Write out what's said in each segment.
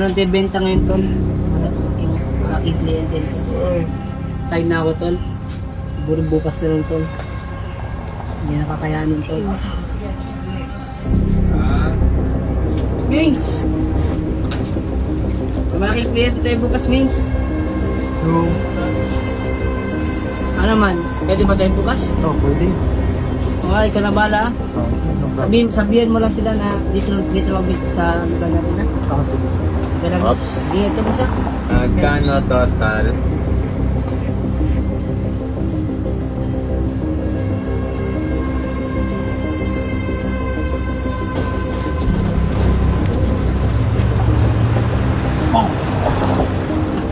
Meron tayo benta ngayon, tol. Malaking kliyente. Time na ako, tol. Siguro bukas na lang, tol. Hindi nakakayanin, tol. Mings! Malaking kliyente tayo bukas, Mings. Ano man, pwede ba tayo bukas? Pwede. Okay, ikaw na bala. Sabihan mo lang sila na dito mag-meet sa lugar natin, ha? Sige. Oops. Dito mo siya. Magkano total?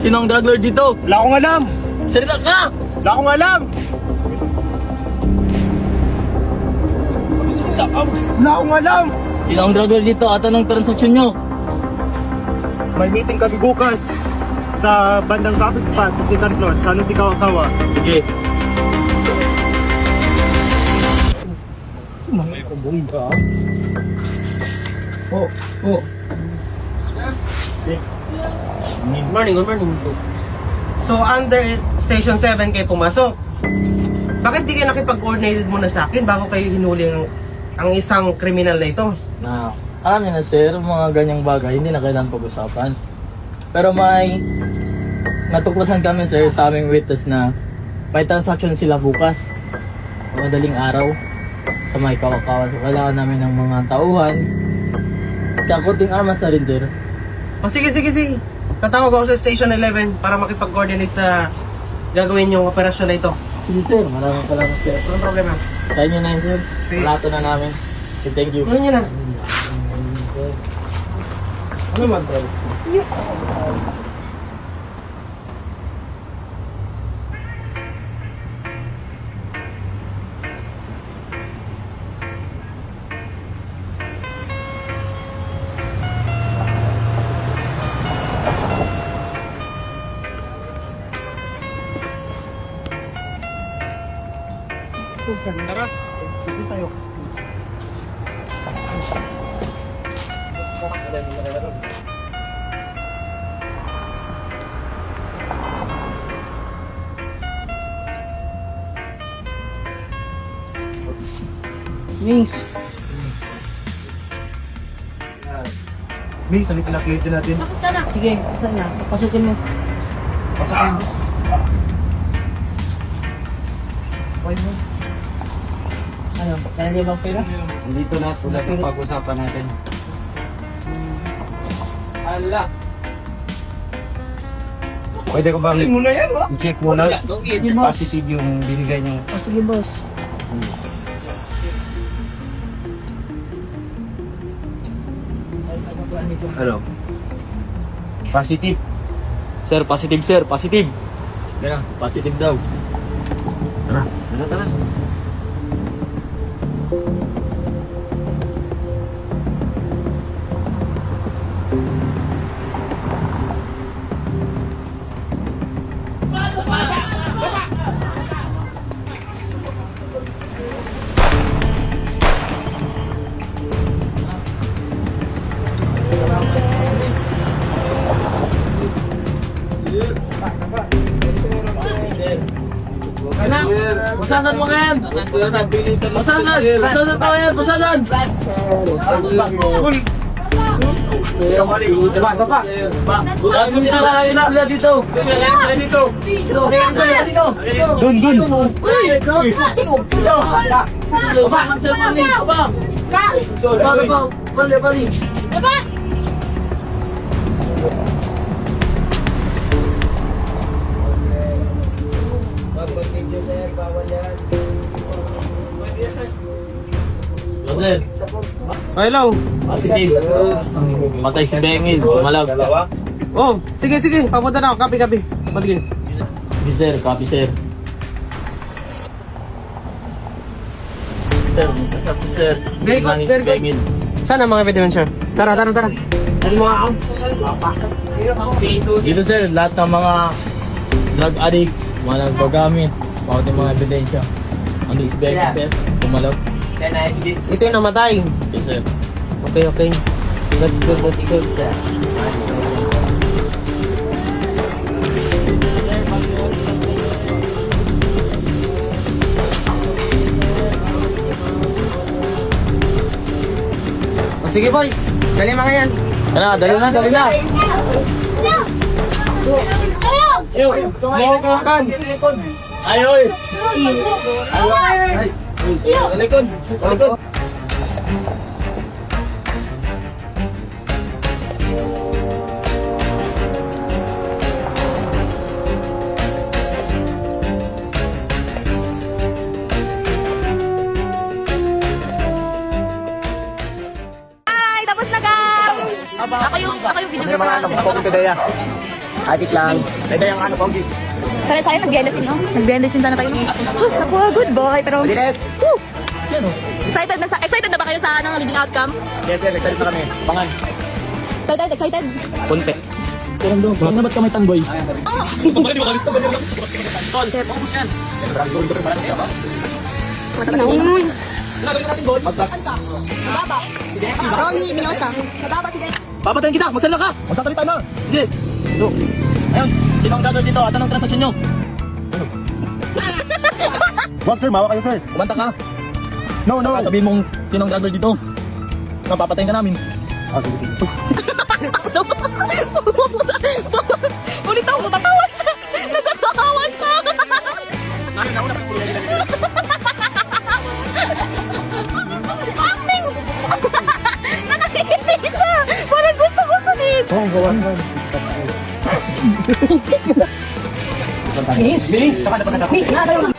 Sino ang drug lord dito? Wala akong alam! Salita ka! Wala akong alam! Wala akong alam! Sino ang drug lord dito at anong transaksyon nyo? May meeting kami bukas sa bandang coffee spot sa second floor sa si Kawakawa. Sige. Oh. Good morning. So under Station 7 kayo pumasok. Bakit di kayo nakipag-coordinated muna sa akin bago kayo hinuli ang isang kriminal na ito? Na, alam niyo na sir, mga ganyang bagay hindi na kailangan pag-usapan. Pero may natuklasan kami sir sa aming witness na may transaction sila bukas. Madaling araw sa may Kawakawan. So kailangan namin ng mga tauhan. Kaya kunting armas na rin sir. O sige. Tatawag ako sa Station 11 para makipag-coordinate sa gagawin yung operasyon na ito. Sige sir, maraming salamat sir. Walang problema. Sa inyo na yun sir. Sige. Palato na namin. Okay, thank you. Kunin nyo na. Ano man tol? Tara, sige tayo. Mings. May salit na kliyente natin. Sige, saan na? Pasukin mo. Pasok kayo. Ano? Kaya di bang pera? Dito na tulad ng pag-usapan natin. Ala! Pwede ko bang Muna yan, ha? i-check muna? Sige, boss. Positive yung binigay niyo. Sige, boss. Hello? Positive. Sir, positive sir, positive. Yan, positive daw. Tara. Anak, basagan mo yan! Basagan! Basagan pa yan! Basagan! Bukan mo sila dito! Dun! Bali! Brother, Hello. positive. Patay si Bengil, bumalag. Oh, sige. Papunta na ako. Kapi. Patigil. Copy sir, copy sir. Sir, Very good, very good. Bengil. Saan ang mga ebidensya? Tara. Dito sir, lahat ng mga drug addicts, mga nagpagamit, bawat yung mga ebidensya. Ano si Bengil sir, bumalag. Ito yung namatay. Yes sir. Okay. That's good. Sige boys, dali mga yan. Ano, dali na, dali na. Ayoy! Talikod, talikod. Hi! Tapos na guys! Ako yung videographer. Pogi sa Daya. Atik lang. Daya ang ano, Pogi. Sana tayo nag-behind no? Nag-behind sana tayo. Ako, good boy. Pero, woo! Excited na ba kayo sa leading outcome? Yes, sir. Excited na kami. Pangan. Excited? Punte. Kurang doon, bakit na ba't kamay tanboy? Ronnie, Minyosa. Papatayin kita, magsalita ka! Magsasalita na! Sige! Ito. Ayun, sino ang gagawin dito at anong transaction nyo? Wag, sir. Mawa kayo, sir. Kumanta ka! No, no. Sabihin mong sino ang gagawin dito. Napapatayin ka namin. Ah, sige, sige. Ulit ako, natatawa siya. Natatawa siya. Acting! Nakakiti siya. Parang gusto ko sa nito. Oh, gawan. Miss! Saka na pagkatapos. Miss, nga tayo.